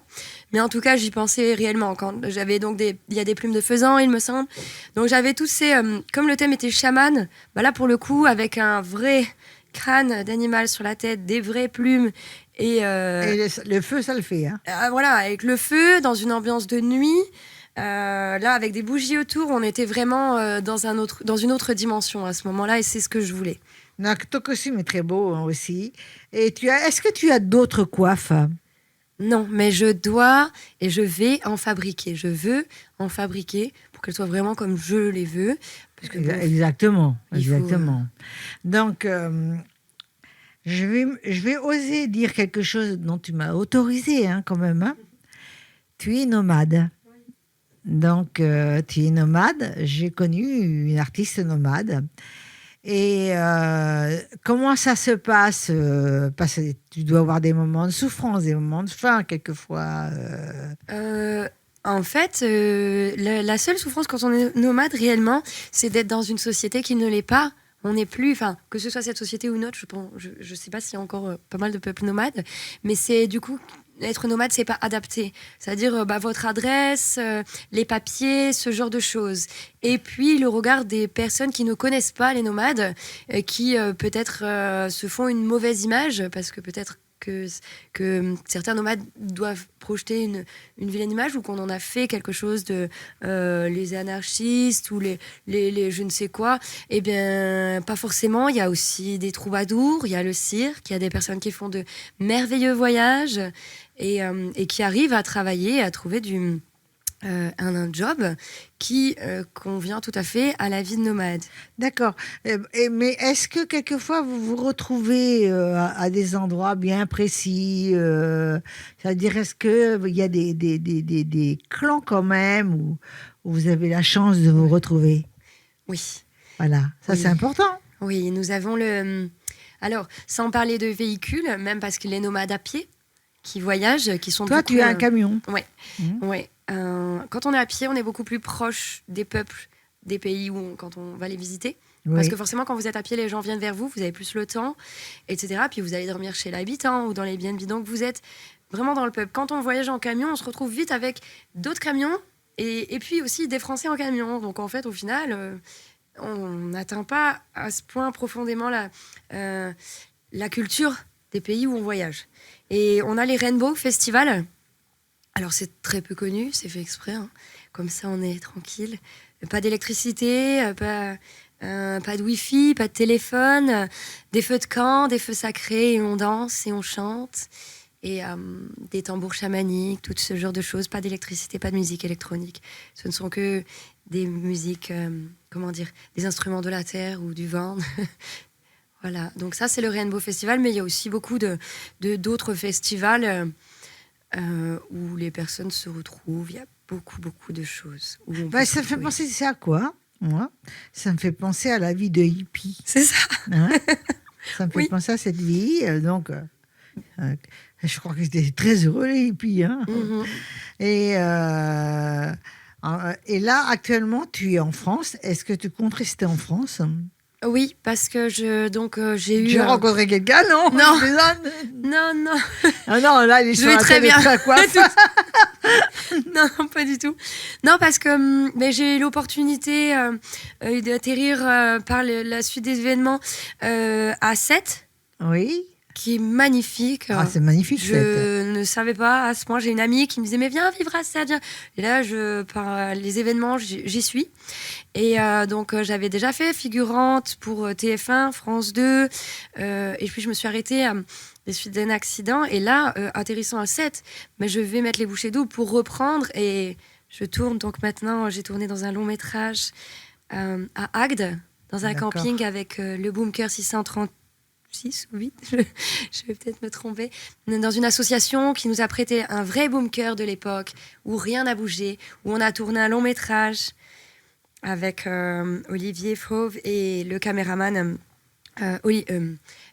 mais en tout cas, j'y pensais réellement quand j'avais donc il y a des plumes de faisan, il me semble. Donc j'avais tous ces, comme le thème était chaman, là pour le coup avec un vrai crâne d'animal sur la tête, des vraies plumes et le feu, ça le fait, hein? Voilà, avec le feu dans une ambiance de nuit. Là, avec des bougies autour, on était vraiment dans une autre dimension à ce moment-là, et c'est ce que je voulais. Donc, ton costume est très beau hein, aussi. Et est-ce que tu as d'autres coiffes? Non, mais je dois et je vais en fabriquer. Je veux en fabriquer pour qu'elles soient vraiment comme je les veux. Parce que, exactement. Faut... Donc, je vais oser dire quelque chose dont tu m'as autorisé hein, quand même. Hein. Tu es nomade. Donc, tu es nomade. J'ai connu une artiste nomade. Et comment ça se passe parce que tu dois avoir des moments de souffrance, des moments de faim, quelquefois. En fait, la seule souffrance quand on est nomade réellement, c'est d'être dans une société qui ne l'est pas. On n'est plus, enfin, que ce soit cette société ou une autre, je sais pas s'il y a encore pas mal de peuples nomades, mais c'est du coup être nomade, c'est pas adapté. C'est-à-dire votre adresse, les papiers, ce genre de choses. Et puis le regard des personnes qui ne connaissent pas les nomades, qui peut-être se font une mauvaise image, parce que peut-être que certains nomades doivent projeter une vilaine image, ou qu'on en a fait quelque chose de les anarchistes ou les je ne sais quoi. Eh bien, pas forcément. Il y a aussi des troubadours, il y a le cirque, il y a des personnes qui font de merveilleux voyages et qui arrivent à travailler, à trouver un job qui convient tout à fait à la vie de nomade. D'accord. Mais est-ce que quelquefois vous vous retrouvez à des endroits bien précis c'est-à-dire, est-ce qu'il y a des clans quand même où vous avez la chance de vous retrouver? Oui. Voilà, ça Oui. c'est important. Oui, nous avons Alors, sans parler de véhicules, même parce que les nomades à pied qui voyagent, qui sont Toi, beaucoup, tu as un camion. Ouais. Mhm. Ouais. Quand on est à pied, on est beaucoup plus proche des peuples, des pays quand on va les visiter. Oui. Parce que forcément, quand vous êtes à pied, les gens viennent vers vous, vous avez plus le temps, etc. Puis vous allez dormir chez l'habitant ou dans les BnB. Donc vous êtes vraiment dans le peuple. Quand on voyage en camion, on se retrouve vite avec d'autres camions et puis aussi des Français en camion. Donc en fait, au final, on n'atteint pas à ce point profondément la culture des pays où on voyage. Et on a les Rainbow Festival. Alors c'est très peu connu, c'est fait exprès. Hein. Comme ça, on est tranquille. Pas d'électricité, pas de wifi, pas de téléphone, des feux de camp, des feux sacrés, et on danse et on chante. Et des tambours chamaniques, tout ce genre de choses. Pas d'électricité, pas de musique électronique. Ce ne sont que des musiques, des instruments de la terre ou du vent. Voilà, donc ça c'est le Rainbow Festival, mais il y a aussi beaucoup d'autres festivals où les personnes se retrouvent. Il y a beaucoup de choses. Où on peut Ça se fait retrouver. penser, c'est à quoi, moi? Ça me fait penser à la vie de hippie. C'est ça. Hein. Ça me fait Oui. penser à cette vie. Je crois qu'ils étaient très heureux, les hippies. Hein. Mhm. Et là, actuellement, tu es en France. Est-ce que tu comptes rester en France? Oui, parce que j'ai eu... Tu as rencontré quelqu'un, non? Non. Je plaisante. Non. Ah non, là, il est Je sur vais la très télé bien. très coiffe. Non, pas du tout. Non, parce que j'ai eu l'opportunité d'atterrir par la suite des événements à Sète, Oui. qui est magnifique. Ah, c'est magnifique, cette. Je ne savais pas à ce point. J'ai une amie qui me disait mais viens vivre à Sète. Viens. Et là, par les événements, j'y suis. Et donc j'avais déjà fait figurante pour TF1, France 2. Et puis je me suis arrêtée des suites d'un accident. Et là, atterrissant à 7, je vais mettre les bouchées doubles pour reprendre. Et je tourne. Donc maintenant, j'ai tourné dans un long métrage à Agde, dans un D'accord. camping avec le Bunker 636 ou 8, je vais peut-être me tromper, dans une association qui nous a prêté un vrai bunker de l'époque, où rien n'a bougé, où on a tourné un long métrage avec Olivier Fauve et le caméraman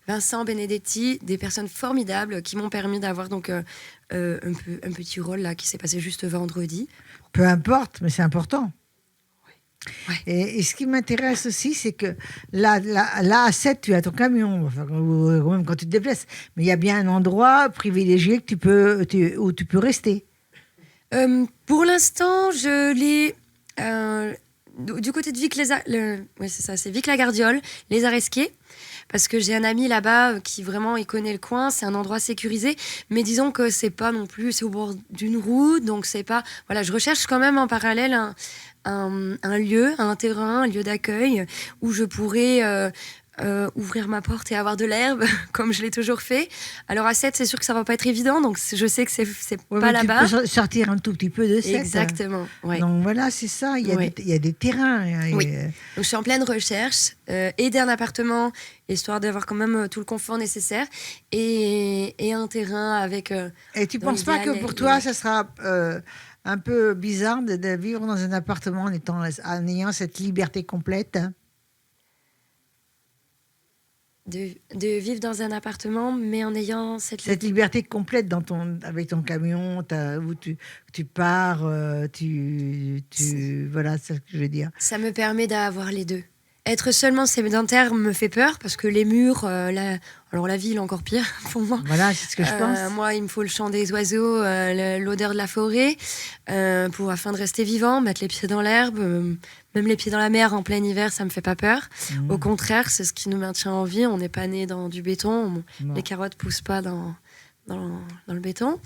Vincent Benedetti, des personnes formidables qui m'ont permis d'avoir donc un petit rôle là qui s'est passé juste vendredi. Peu importe, mais c'est important. Ouais. Et ce qui m'intéresse aussi, c'est que là, à 7, tu as ton camion, enfin, ou même quand tu te déplaces. Mais il y a bien un endroit privilégié que où tu peux rester. Pour l'instant, je l'ai du côté de c'est Vic-la-Gardiole, les Aresquiers, parce que j'ai un ami là-bas qui vraiment il connaît le coin. C'est un endroit sécurisé, mais disons que c'est pas non plus, c'est au bord d'une route, donc c'est pas. Voilà, je recherche quand même en parallèle un lieu, un terrain, un lieu d'accueil où je pourrais ouvrir ma porte et avoir de l'herbe, comme je l'ai toujours fait. Alors à 7, c'est sûr que ça va pas être évident, donc je sais que c'est Ouais, pas mais là-bas. tu peux sortir un tout petit peu de 7. Exactement. Ouais. Donc voilà, c'est ça. Il Ouais. y a des terrains. Hein, Oui. Donc je suis en pleine recherche, aider un appartement, histoire d'avoir quand même tout le confort nécessaire, et un terrain avec... Et tu dans penses pas l'idéal, que pour toi, ça sera un peu bizarre de vivre dans un appartement en ayant cette liberté complète? Hein? de vivre dans un appartement, mais en ayant Cette liberté complète avec ton camion, où tu pars, voilà, c'est ce que je veux dire. Ça me permet d'avoir les deux. Être seulement sédentaire me fait peur parce que les murs, alors la ville encore pire pour moi. Voilà, c'est ce que je pense. Moi, il me faut le chant des oiseaux, l'odeur de la forêt, afin de rester vivant, mettre les pieds dans l'herbe, même les pieds dans la mer en plein hiver, ça me fait pas peur. Au contraire, c'est ce qui nous maintient en vie. On n'est pas né dans du béton, Non. les carottes poussent pas dans le béton.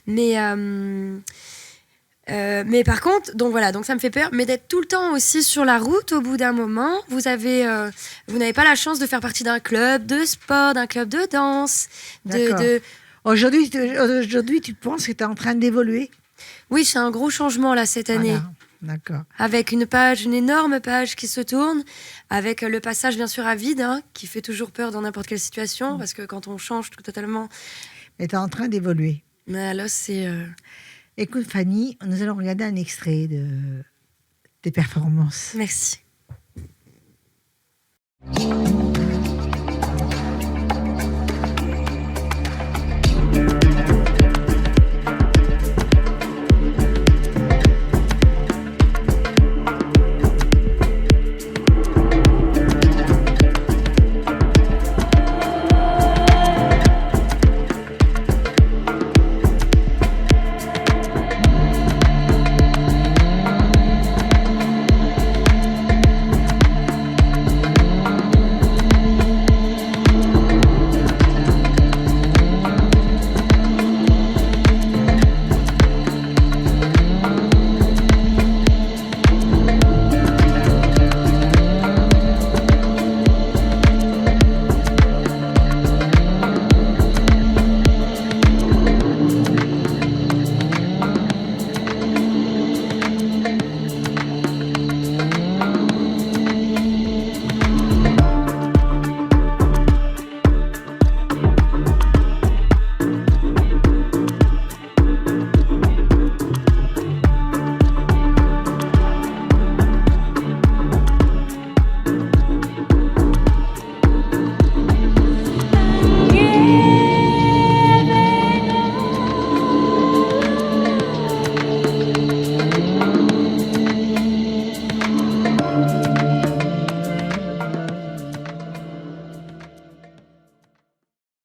Mais par contre, donc voilà, donc ça me fait peur. Mais d'être tout le temps aussi sur la route, au bout d'un moment, vous n'avez pas la chance de faire partie d'un club de sport, d'un club de danse. D'accord. Aujourd'hui, tu penses que tu es en train d'évoluer? Oui, c'est un gros changement là cette année. Voilà. D'accord. Avec une énorme page qui se tourne, avec le passage bien sûr à vide, hein, qui fait toujours peur dans n'importe quelle situation, parce que quand on change totalement. Mais tu es en train d'évoluer. Mais là, c'est. Écoute, Fanny, nous allons regarder un extrait de tes performances. Merci.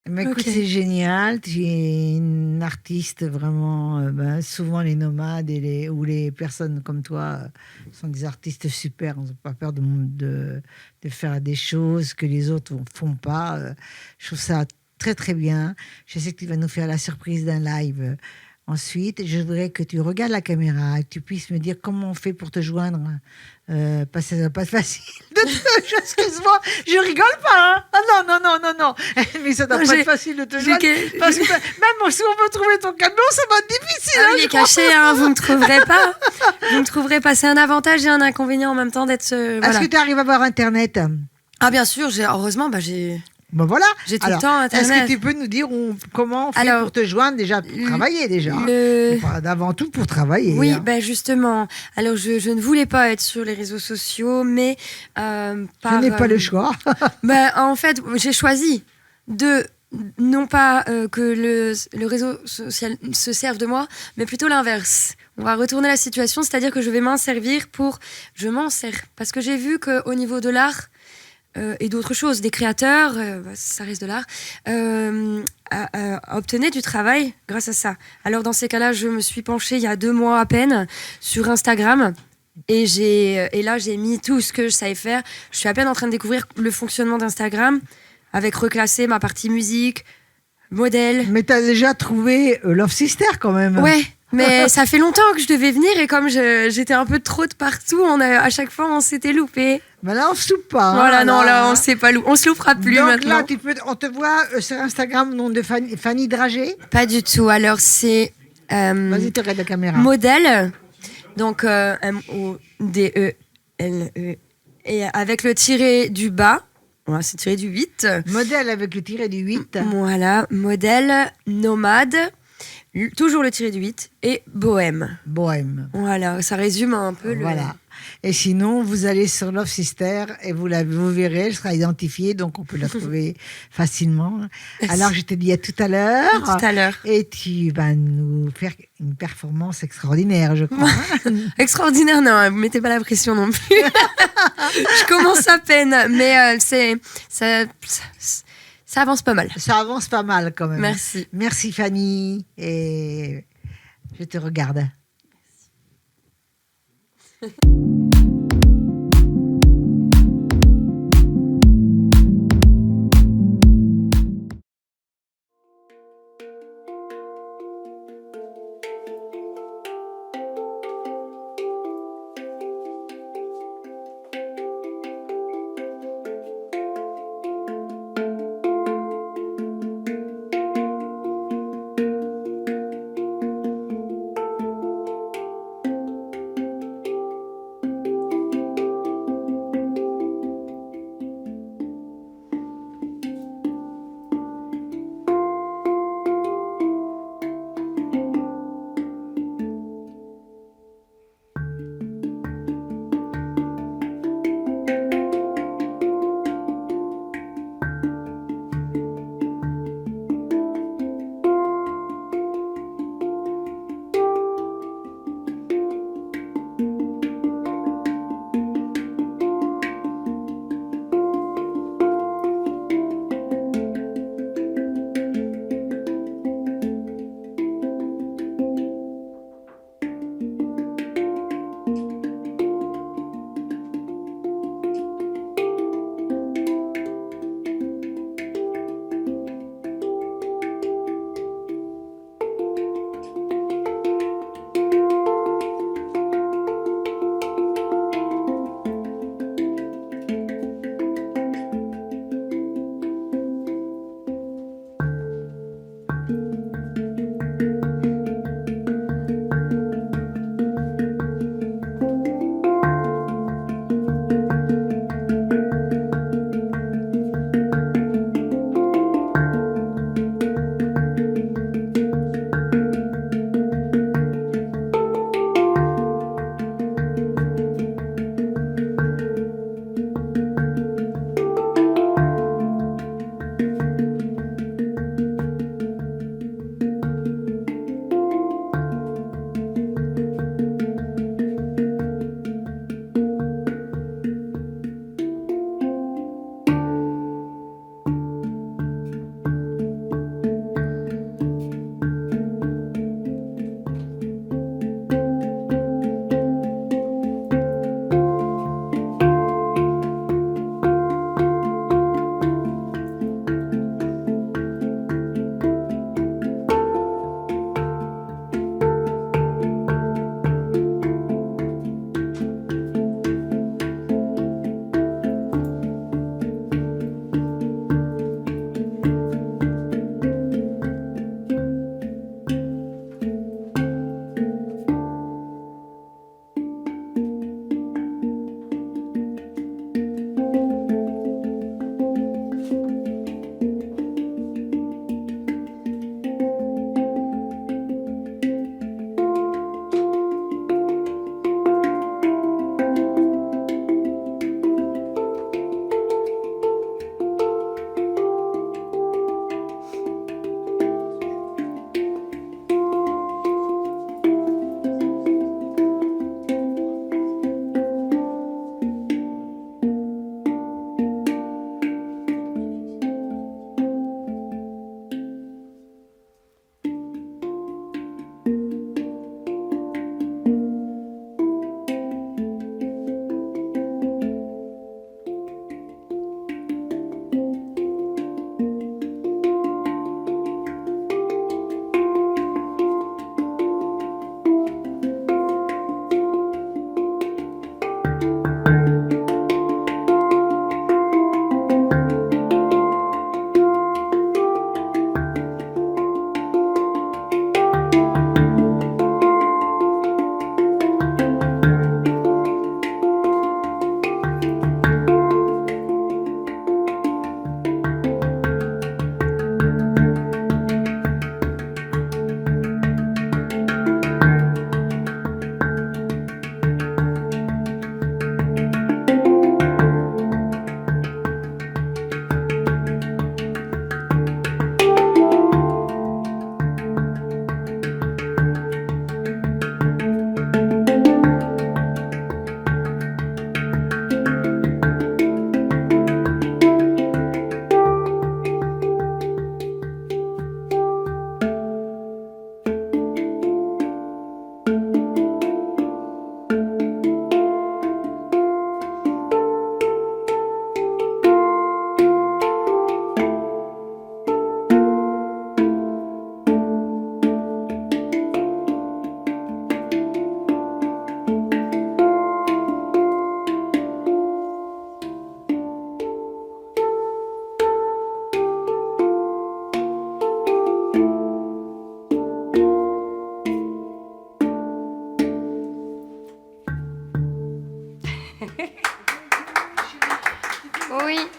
Mais écoute, Ok. c'est génial. Tu es une artiste vraiment. Souvent, les nomades ou les personnes comme toi sont des artistes super. On n'a pas peur de faire des choses que les autres ne font pas. Je trouve ça très, très bien. Je sais que tu vas nous faire la surprise d'un live. Ensuite, je voudrais que tu regardes la caméra et que tu puisses me dire comment on fait pour te joindre. Parce que ça va pas être facile de te joindre. Excuse-moi, je rigole pas. Hein. Ah non. Mais ça doit Non, pas j'ai- être facile de te j'ai joindre. que- Parce que même si on veut trouver ton cadeau, ça va être difficile. Ah hein, oui, il je est crois. caché, hein, vous ne trouverez pas. Vous ne trouverez pas. C'est un avantage et un inconvénient en même temps d'être. Est-ce Voilà. que tu arrives à voir Internet? Ah bien sûr, heureusement, j'ai Ben voilà. tout Alors, le temps est-ce Internet. que tu peux nous dire comment on fait Alors, pour te joindre déjà, pour travailler déjà? Le- Avant tout pour travailler. Oui, hein. ben justement. Alors, je ne voulais pas être sur les réseaux sociaux, mais Je par. n'ai pas le choix. Ben, en fait, j'ai choisi de non pas que le réseau social se serve de moi, mais plutôt l'inverse. On va retourner la situation, c'est-à-dire que je vais m'en servir je m'en sers. Parce que j'ai vu qu'au niveau de l'art et d'autres choses, des créateurs, ça reste de l'art, obtenaient du travail grâce à ça. Alors dans ces cas-là, je me suis penchée il y a 2 mois à peine sur Instagram. Et là, j'ai mis tout ce que je savais faire. Je suis à peine en train de découvrir le fonctionnement d'Instagram, avec reclasser ma partie musique, modèle. Mais tu as déjà trouvé Love Sister quand même. Ouais, mais ça fait longtemps que je devais venir et comme j'étais un peu trop de partout, à chaque fois on s'était loupé. Mais là, on se loupe pas. hein, Voilà, non, là on s'est pas loupé. On se loupera plus Donc maintenant. là, on te voit sur Instagram au nom de Fanny Dragé. Pas du tout. Alors c'est Vas-y, tu regardes la caméra. modèle, donc MODELE, et avec le tiré du bas, voilà, c'est tiré du 8. Modèle avec le tiré du 8. Voilà, modèle, nomade, toujours le tiré du 8, et bohème. Bohème. Voilà, ça résume un peu Voilà. Et sinon, vous allez sur Love Sister et vous verrez, elle sera identifiée, donc on peut la trouver facilement. Alors, je te dis à tout à l'heure. À tout à l'heure. Et tu vas nous faire une performance extraordinaire, je crois. Extraordinaire, non, vous mettez pas la pression non plus. Je commence à peine, mais ça avance pas mal. Ça avance pas mal quand même. Merci. Merci Fanny. Et je te regarde. Oui.